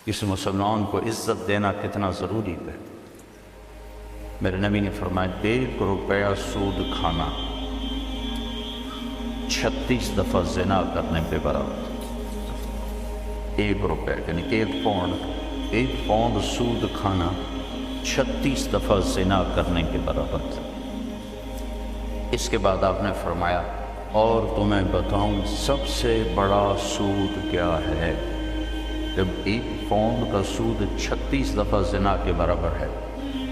اس مسلمان کو عزت دینا کتنا ضروری ہے۔ میرے نبی نے فرمایا 1 روپیہ سود کھانا 36 دفعہ زنا کرنے کے برابر۔ 1 روپیہ یعنی 1 پاؤنڈ سود کھانا 36 دفعہ زنا کرنے کے برابر تھا۔ اس کے بعد آپ نے فرمایا اور تمہیں بتاؤں سب سے بڑا سود کیا ہے؟ جب 1 پاؤنڈ کا سود 36 دفعہ زنا کے برابر ہے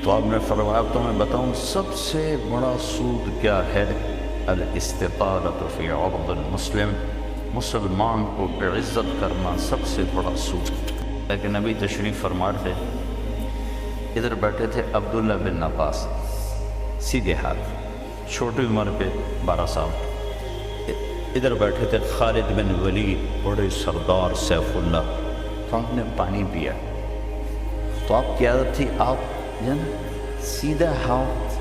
تو آپ نے فرمایا تمہیں بتاؤں سب سے بڑا سود کیا ہے؟ الاستطالۃ فی عرض المسلم، مسلمان کو بعزت کرنا سب سے بڑا سود۔ لیکن نبی تشریف فرما تھے، ادھر بیٹھے تھے عبداللہ بن عباس، سیدھے ہاتھ، چھوٹی عمر پہ 12 سال۔ ادھر بیٹھے تھے خالد بن ولید، بڑے سردار سیف اللہ، تو آپ نے پانی پیا تو آپ کی عادت تھی آپ سیدھا ہاتھ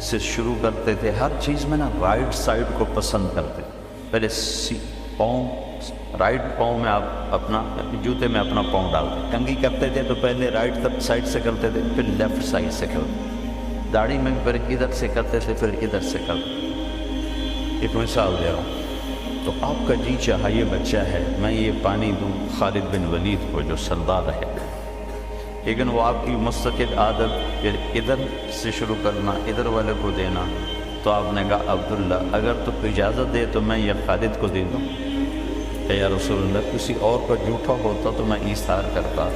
سے شروع کرتے تھے، ہر چیز میں نا رائٹ سائڈ کو پسند کرتے۔ پہلے رائٹ پاؤں میں آپ اپنا جوتے میں اپنا پاؤں ڈالتے، کنگھی کرتے تھے تو پہلے رائٹ سائڈ سے کرتے تھے، پھر لیفٹ سائڈ سے کرتے، داڑھی میں پھر ادھر سے کرتے تھے، پھر ادھر سے کرتے۔ ایک مثال دے رہا ہوں، تو آپ کا جی چاہا یہ بچہ ہے میں یہ پانی دوں خالد بن ولید کو جو سردار ہے، لیکن وہ آپ کی مستقل عادت پھر ادھر سے شروع کرنا، ادھر والے کو دینا، تو آپ نے کہا عبداللہ اگر تو اجازت دے تو میں یہ خالد کو دے دوں۔ کہ یا رسول اللہ کسی اور کا جھوٹا ہوتا تو میں ایثار کرتا،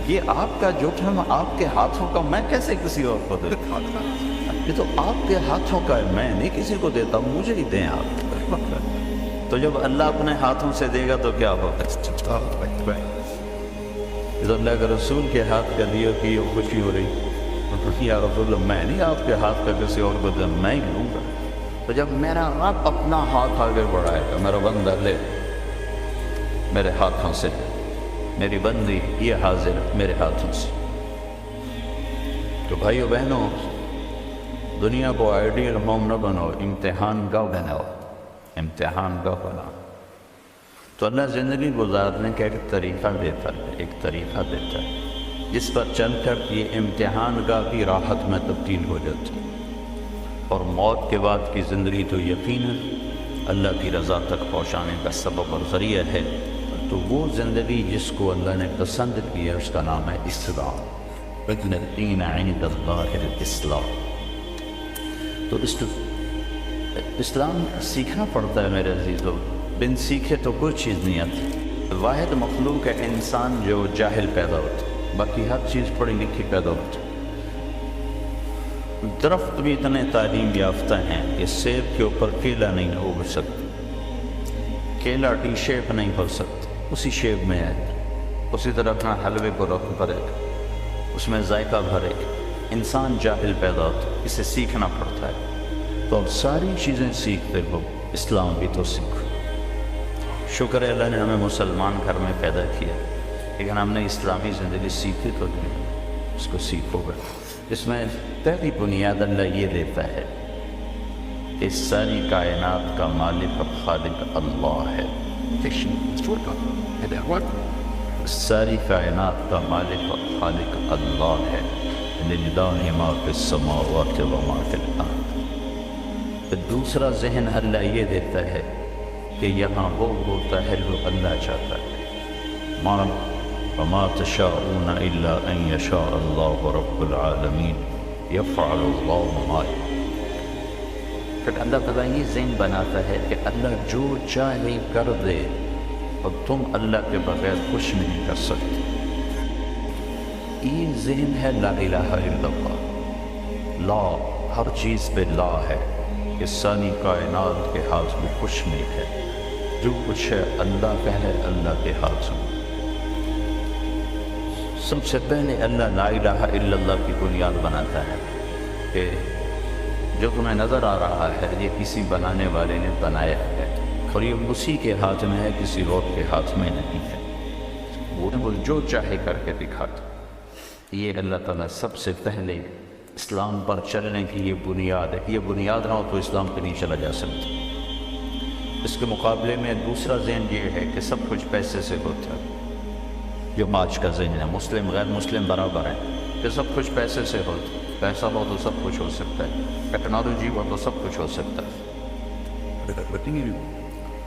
یہ آپ کا جھوٹا ہے، آپ کے ہاتھوں کا، میں کیسے کسی اور کو دے دوں؟ یہ تو آپ کے ہاتھوں کا ہے، میں نہیں کسی کو دیتا، مجھے ہی دیں آپ۔ تو جب اللہ اپنے ہاتھوں سے دے گا تو کیا ہوگا؟ تو اللہ کے رسول کے ہاتھ کا دیا کہ یہ خوشی ہو رہی، یا رسول اللہ میں نہیں آپ کے ہاتھ کا کسی اور کو دوں، میں ہی لوں گا۔ تو جب میرا رب اپنا ہاتھ آگے بڑھائے گا، میرا بندہ لے میرے ہاتھوں سے، میری بندی یہ حاضر میرے ہاتھوں سے۔ تو بھائیو بہنوں، دنیا کو آئیڈیل ہوم نہ بناؤ، امتحان گاہ بناؤ، امتحان گاہ بناؤ۔ تو اللہ زندگی گزارنے کا ایک طریقہ دیتا ہے، ایک طریقہ دیتا ہے جس پر چل کر یہ امتحان گاہ کی راحت میں تبدیل ہو جاتی ہے، اور موت کے بعد کی زندگی تو یقیناً اللہ کی رضا تک پہنچانے کا سبب اور ذریعہ ہے۔ تو وہ زندگی جس کو اللہ نے پسند کی ہے اس کا نام ہے اسلام۔ ان الدین عند اللہ الاسلام۔ تو اسلام سیکھنا پڑتا ہے میرے عزیزو، بن سیکھے تو کوئی چیز نہیں آتی۔ واحد مخلوق ہے انسان جو جاہل پیدا ہوتا، باقی ہر چیز پڑھی لکھی پیدا ہوتی۔ درخت بھی اتنے تعلیم یافتہ ہیں کہ سیب کے اوپر کیلا نہیں اگ سکتا، کیلا ٹی شیپ نہیں ہو سکتا، اسی شیپ میں ہے۔ اسی طرح اپنا حلوے کو رکھ بھرے، اس میں ذائقہ بھرے۔ انسان جاہل پیدا ہوتا، اسے سیکھنا پڑتا ہے۔ تو اب ساری چیزیں سیکھتے ہو، اسلام بھی تو سیکھو۔ شکر ہے اللہ نے ہمیں مسلمان گھر میں پیدا کیا، لیکن ہم نے اسلامی زندگی سیکھی تو نہیں، اس کو سیکھو گے۔ اس میں پہلی بنیاد اللہ یہ دیتا ہے کہ ساری کائنات کا مالک اور خالق اللہ ہے۔ ساری کائنات کا مالک اور خالق اللہ ہے۔ للہ ما فی السماوات و ما فی الارض۔ پھر دوسرا ذہن اللہ یہ دیتا ہے کہ یہاں وہ ہوتا ہے جو اللہ چاہتا ہے۔ وما تشاءون الا ان یشاء اللہ رب العالمین یفعل اللہ ما یشاء۔ پھر اللہ تعالیٰ یہ ذہن بناتا ہے کہ اللہ جو چاہے کر دے، اور تم اللہ کے بغیر کچھ نہیں کر سکتے۔ یہ ذہن ہے لا الہ الا اللہ، لا، ہر چیز پہ لا ہے کہ ساری کائنات کے ہاتھ میں کچھ نہیں ہے، جو کچھ ہے اللہ کا ہے، اللہ کے ہاتھ میں۔ سب سے پہلے اللہ لا الہ الا اللہ کی بنیاد بناتا ہے کہ جو تمہیں نظر آ رہا ہے یہ کسی بنانے والے نے بنایا ہے، اور یہ اسی کے ہاتھ میں ہے، کسی اور کے ہاتھ میں نہیں ہے۔ وہ جو چاہے کر کے دکھاتا۔ یہ اللہ تعالیٰ سب سے پہلے اسلام پر چلنے کی یہ بنیاد ہے۔ یہ بنیاد نہ ہو تو اسلام پہ نہیں چلا جا سکتا۔ اس کے مقابلے میں دوسرا ذہن یہ ہے کہ سب کچھ پیسے سے ہوتا ہے، جو آج کا ذہن ہے. مسلم غیر مسلم برابر ہیں کہ سب کچھ پیسے سے ہو, پیسہ ہو تو سب کچھ ہو سکتا ہے, ٹیکنالوجی ہو تو سب کچھ ہو سکتا ہے.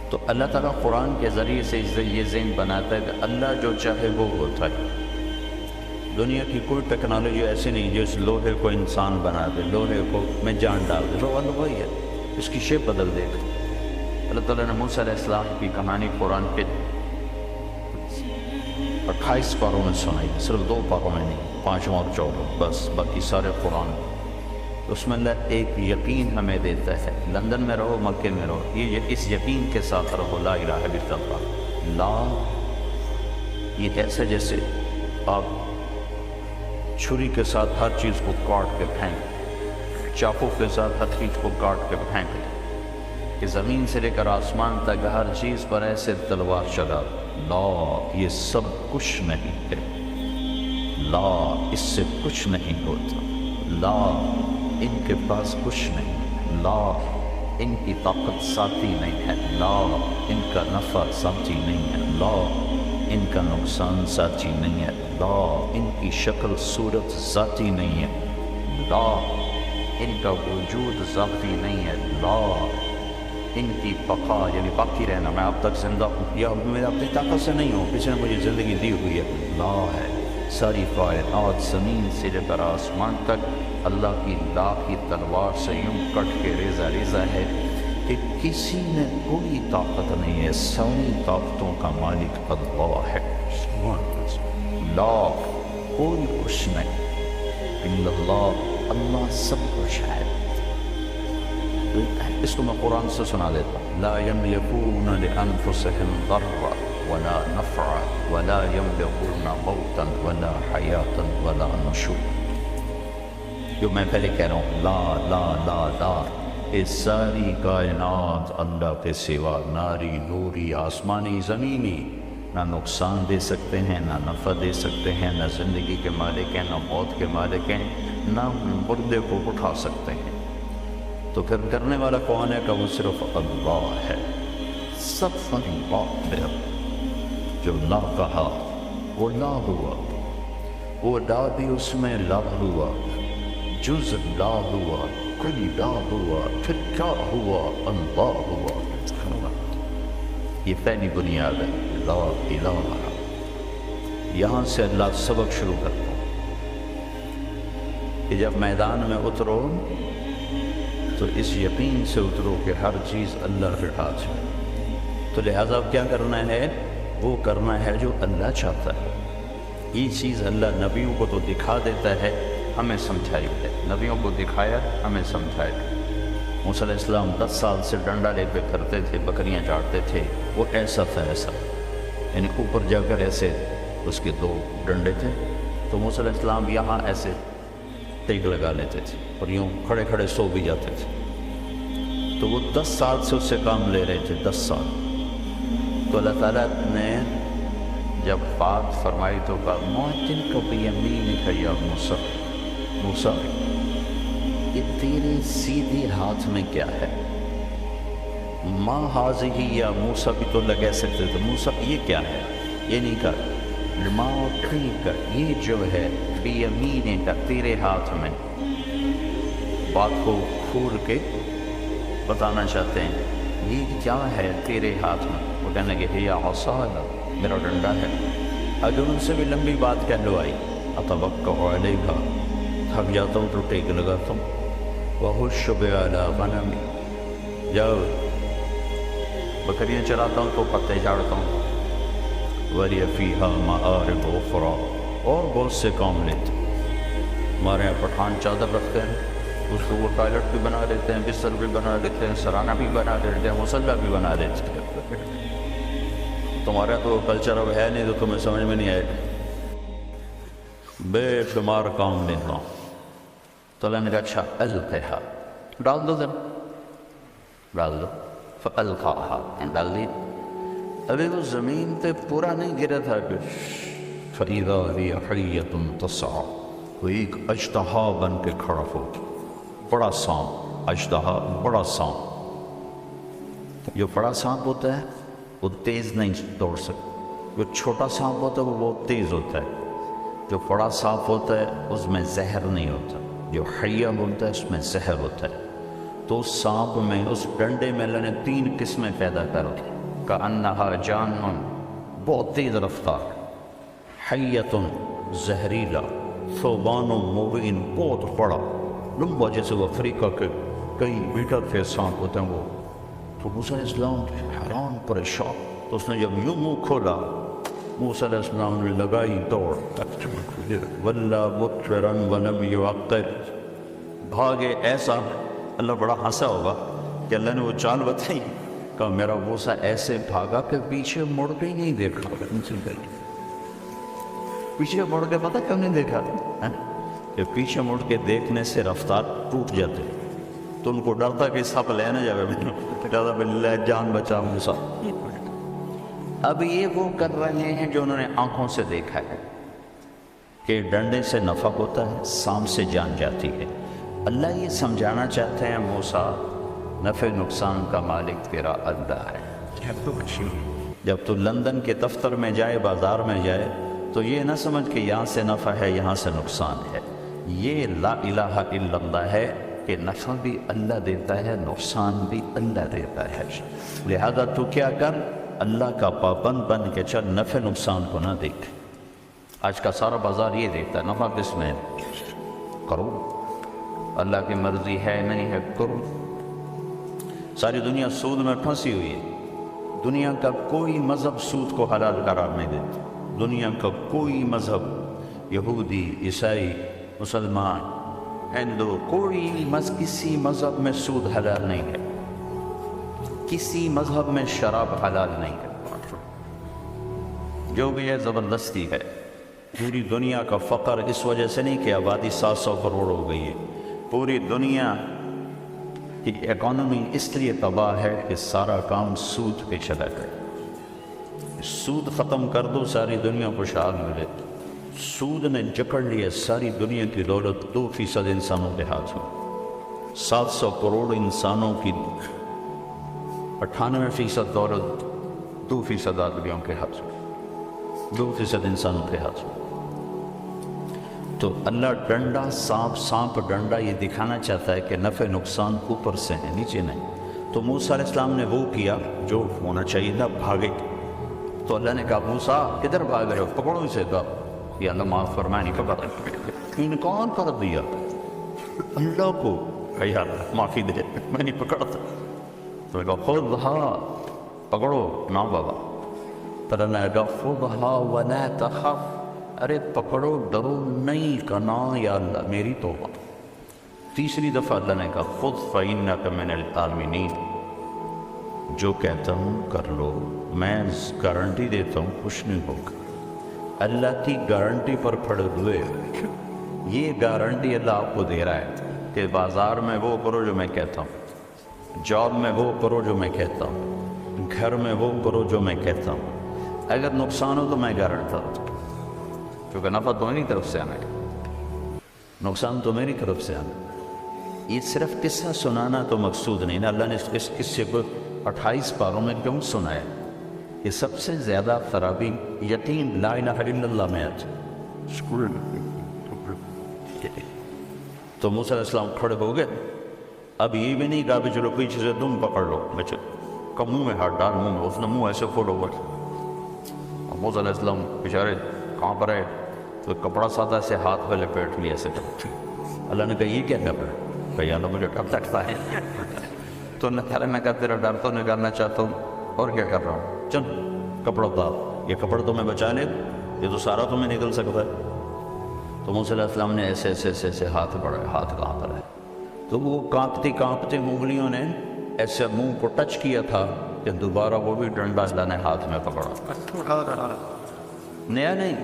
تو اللہ تعالیٰ قرآن کے ذریعے سے یہ ذہن بناتا ہے کہ اللہ جو چاہے وہ ہوتا ہے. دنیا کی کوئی ٹیکنالوجی ایسی نہیں جو اس لوہے کو انسان بنا دے, لوہے کو میں جان ڈال دے, وہ اللہ وہی ہے, اس کی شیپ بدل دے گا. اللہ تعالیٰ نے موسیٰ علیہ السلام کی کہانی قرآن کے 28 پاروں میں سنائی, صرف 2 پاروں میں نہیں, 5 اور 14 بس, باقی سارے قرآن. اس میں اللہ ایک یقین ہمیں دیتا ہے, لندن میں رہو مکے میں رہو, یہ اس یقین کے ساتھ رہو, لا الہ الا اللہ. لا یہ ایسے جیسے آپ چھری کے ساتھ ہر چیز کو کاٹ کے پھینک, چاقو کے ساتھ ہر چیز کو کاٹ کے پھینک, کہ زمین سے لے کر آسمان تک ہر چیز پر ایسے تلوار چلا. لا یہ سب کچھ نہیں ہے, لا اس سے کچھ نہیں ہوتا, لا ان کے پاس کچھ نہیں, لا ان کی طاقت ذاتی نہیں ہے, لا ان کا نفع ذاتی نہیں ہے, لا ان کا نقصان ذاتی نہیں ہے, لا ان کی شکل صورت ذاتی نہیں ہے, لا ان کا وجود ذاتی نہیں ہے, لا ان کی بقا یعنی باقی رہنا, میں اب تک زندہ ہوں یا میں اپنی طاقت سے نہیں ہوں, کسی نے مجھے زندگی دی ہوئی ہے, لا ہے. ساری کائنات زمین سے لے کر آسمان تک اللہ کی لا کی تلوار سے یوں کٹ کے ریزہ ریزہ ہے کہ کسی میں کوئی طاقت نہیں ہے, ساری طاقتوں کا مالک اللہ ہے. لا کوئی کچھ نہیں, الا اللہ, اللہ سب کچھ ہے. اس کو میں قرآن سے سنا دیتا ہوں. لا يملكون لأنفسهم ضرا ولا نفعا ولا يملكون موتا ولا حياة ولا نشور. جو میں پہلے کہہ رہا ہوں, لا لا لا لا, یہ ساری کائنات اللہ کے سوا, ناری نوری آسمانی زمینی, نہ نقصان دے سکتے ہیں, نہ نفع دے سکتے ہیں, نہ زندگی کے مالک ہیں, نہ موت کے مالک ہیں, نہ مردے کو اٹھا سکتے ہیں. تو پھر کرنے والا کون ہے؟ کہ وہ صرف اللہ ہے. سب بات ہے جو لا کہا وہ لا ہوا, وہ لا بھی اس میں لا ہوا, جز لا ہوا, کل لا ہوا, پھر کیا ہوا؟ اللہ ہوا. یہ پہلی بنیاد ہے, لا الہ. یہاں سے اللہ سبق شروع کرتا ہوں کہ جب میدان میں اترو تو اس یقین سے اترو کہ ہر چیز اللہ کے ہاتھ ہے. تو لہٰذا کیا کرنا ہے؟ وہ کرنا ہے جو اللہ چاہتا ہے. یہ چیز اللہ نبیوں کو تو دکھا دیتا ہے, ہمیں سمجھائی ہے. نبیوں کو دکھایا, ہمیں سمجھایا. موسیٰ علیہ السلام 10 سال سے ڈنڈا لے کے کرتے تھے, بکریاں چاٹتے تھے. وہ ایسا تھا ایسا, یعنی اوپر جا کر ایسے اس کے 2 ڈنڈے تھے. تو موسیٰ علیہ السلام یہاں ایسے ٹیک لگا لیتے تھے اور یوں کھڑے کھڑے سو بھی جاتے تھے. تو وہ 10 سال سے اس سے کام لے رہے تھے, 10 سال. تو اللہ تعالیٰ نے جب بات فرمائی تو کہا, موتن کو بیمینک یا موسیٰ, موسیٰ یہ تیرے سیدھے ہاتھ میں کیا ہے؟ ماں حاضی یا موسیٰ بھی تو لگا سکتے تھے, موسیٰ یہ کیا ہے؟ یہ نہیں کہا. ماں ٹھیک ہے, یہ جو ہے بیمینک کا تیرے ہاتھ میں. بات کو کھول کے بتانا چاہتے ہیں, یہ کیا ہے تیرے ہاتھ میں؟ وہ کہنے لگے یا عصا, میرا ڈنڈا ہے. اگر ان سے بھی لمبی بات کہہ لو آئی, اتوقع علیکا, تھک جاتا ہوں تو ٹیک لگاتا ہوں. وَحُشُّ بِعَلَىٰ غَنَمِي, جاؤ بکریاں چراتا ہوں تو پتے جاڑتا ہوں. وَلِيَ فِيهَا مَآرِبُ أُخْرَىٰ, اور بہت سے کام لیتے. ہمارے یہاں پٹھان چادر رکھتے ہیں, اس کو وہ ٹوائلٹ بھی بنا دیتے ہیں, بستر بھی بنا دیتے ہیں, سرانہ بھی بنا دیتے ہیں, مصلی بھی بنا دیتے ہیں. تمہارا تو کلچر اب ہے نہیں, تو تمہیں سمجھ میں نہیں آئے گا. بے شمار کام لیتا ہوں. تو اللہ نے کہا اچھا القیہا, ڈال دو, ذرا ڈال دو. فَأَلْقَاهَا, ڈال دی. ابھی وہ زمین پہ پورا نہیں گرا تھا کہ فَإِذَا هِيَ حَيَّةٌ تَسْعَىٰ, وہ ایک اژدہا بن کے کھڑا ہو. بڑا سانپ, اژدہا بڑا سانپ. جو بڑا سانپ ہوتا ہے وہ تیز نہیں دوڑ سکتا, جو چھوٹا سانپ ہوتا ہے وہ بہت تیز ہوتا ہے، جو بڑا سانپ ہوتا ہے اس میں زہر نہیں ہوتا، جو حیہ ہوتا ہے اس میں زہر ہوتا ہے۔ تو اس سانپ میں، اس ڈنڈے میں اللہ نے 3 قسمیں پیدا کر دی، کأنہا جان، بہت تیز رفتار، حیۃ زہریلا، ثعبان مبین، بہت بڑا لمبا، جیسے وہ افریقہ کے کئی میٹر کے سانپ ہوتے ہیں وہ۔ تو موسیٰ علیہ السلام حیران پریشان، تو اس نے جب یوں منہ کھولا، موسیٰ علیہ السلام نے لگائی دوڑ، وَلَّا مُدْبِرًا وَلَمْ يُعَقِّبْ، بھاگے ایسا۔ اللہ بڑا ہنسا ہوگا کہ اللہ نے وہ چال بتائی، کہ میرا موسیٰ ایسے بھاگا کہ پیچھے مڑ کے ہی نہیں دیکھا۔ پیچھے مڑ کے پتہ کیوں نہیں دیکھا؟ کہ پیچھے مڑ کے دیکھنے سے رفتار ٹوٹ جاتے، تو ان کو ڈرتا کہ سب لے نہ جائے، لہٰذا باللہ جان بچا موسیٰ۔ اب یہ وہ کر رہے ہیں جو انہوں نے آنکھوں سے دیکھا ہے کہ ڈنڈے سے نفع ہوتا ہے، سانپ سے جان جاتی ہے۔ اللہ یہ سمجھانا چاہتے ہیں موسیٰ، نفع نقصان کا مالک تیرا اللہ ہے۔ جب تو لندن کے دفتر میں جائے، بازار میں جائے، تو یہ نہ سمجھ کہ یہاں سے نفع ہے یہاں سے نقصان ہے۔ یہ لا الہ الا اللہ ہے کہ نفع بھی اللہ دیتا ہے، نقصان بھی اللہ دیتا ہے۔ لہذا تو کیا کر، اللہ کا پابند بن کے چل، نفع نقصان کو نہ دیکھ۔ آج کا سارا بازار یہ دیکھتا ہے، نفع کس میں ہے، کرو، اللہ کی مرضی ہے نہیں ہے کرو۔ ساری دنیا سود میں پھنسی ہوئی ہے۔ دنیا کا کوئی مذہب سود کو حلال قرار نہیں دیتا، دنیا کا کوئی مذہب، یہودی، عیسائی، مسلمان، ہندو، کوئی کسی مذہب میں سود حلال نہیں ہے، کسی مذہب میں شراب حلال نہیں ہے۔ جو بھی ہے زبردستی ہے۔ پوری دنیا کا فقر اس وجہ سے نہیں کہ آبادی 700 کروڑ ہو گئی ہے، پوری دنیا کی اکانومی اس لیے تباہ ہے کہ سارا کام سود پہ چلا گیا۔ سود ختم کر دو، ساری دنیا خوشحال ملے۔ سود نے جکڑ لیا ساری دنیا کی دولت، 2% انسانوں کے ہاتھ میں۔ 700 کروڑ انسانوں کی 98% دولت 2% آدمیوں کے ہاتھ میں، 2% انسانوں کے ہاتھ میں۔ تو اللہ ڈنڈا سانپ ڈنڈا یہ دکھانا چاہتا ہے کہ نفع نقصان اوپر سے ہے، نیچے نہیں۔ تو موسیٰ علیہ السلام نے وہ کیا جو ہونا چاہیے تھا، بھاگے۔ تو اللہ نے کہا موسیٰ کدھر بھاگ رہے ہو، پکڑو اسے۔ کہا یہ اللہ معاف فرمائے، نہیں پکڑا، انکار کر دیا اللہ کو، کہ یار معافی دے، میں نہیں پکڑتا۔ تو کہا خذھا، پکڑو نا بابا۔ پر اللہ نے کہا خذھا ولا تخف، ارے پکڑو ڈرو نہیں، کہنا یا اللہ میری توبہ۔ تیسری دفعہ اللہ نے کہا خذ فإنک من الآمنین، جو کہتا ہوں کر لو، میں گارنٹی دیتا ہوں کچھ نہیں ہوگا۔ اللہ کی گارنٹی پر کھڑے ہوئے، یہ گارنٹی اللہ آپ کو دے رہا ہے کہ بازار میں وہ کرو جو میں کہتا ہوں، جاب میں وہ کرو جو میں کہتا ہوں، گھر میں وہ کرو جو میں کہتا ہوں۔ اگر نقصان ہو تو میں گارنٹر ہوں، کیونکہ نفع تو میری طرف سے آنا ہے، نقصان تو میری طرف سے آنا ہے۔ یہ صرف قصہ سنانا تو مقصود نہیں نا، اللہ نے اس قصے کو 28 پاروں میں کیوں سنایا؟ یہ سب سے زیادہ خرابی یقین لا الہ الا اللہ میں آتی۔ تو موسیٰ علیہ السلام کھڑے ہو گئے، اب یہ بھی نہیں کہا کہ چلو پیچھے سے تم پکڑ لو، بچے کا منہ میں ہاتھ ڈال، منہ میں، اس نے منہ ایسے کھولا ہوا تھا۔ اور موسیٰ علیہ السلام بیچارے کہاں پر ہے، تو کپڑا سادہ سے ہاتھ پہ لپیٹ لیا ایسے۔ اللہ نے کہا یہ کیا کر رہا ہے؟ کہ اللہ مجھے ڈر لگتا ہے۔ تو اللہ نے کہا تیرا ڈر تو نکالنا چاہتا ہوں، اور کیا کر رہا ہوں، چل کپڑا اتار، یہ کپڑا تمہیں بچا لے، یہ تو سارا تمہیں نکل سکتا ہے۔ تو موسیٰ علیہ السلام نے ایسے ایسے ایسے ایسے ہاتھ بڑھائے، ہاتھ کہاں پر ہے؟ تو وہ کانپتی کانپتی انگلیوں نے ایسے منہ کو ٹچ کیا تھا کہ دوبارہ وہ بھی ڈنڈا اللہ نے ہاتھ میں پکڑا، نیا نہیں،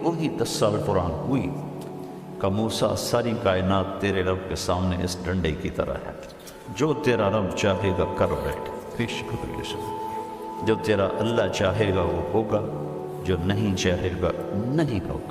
وہی 10 سال قرآن ہوئی کہ موسیٰ ساری کائنات تیرے رب کے سامنے اس ڈنڈے کی طرح ہے، جو تیرا رب چاہے گا کر بیٹھ، جو تیرا اللہ چاہے گا وہ ہوگا، جو نہیں چاہے گا نہیں ہوگا۔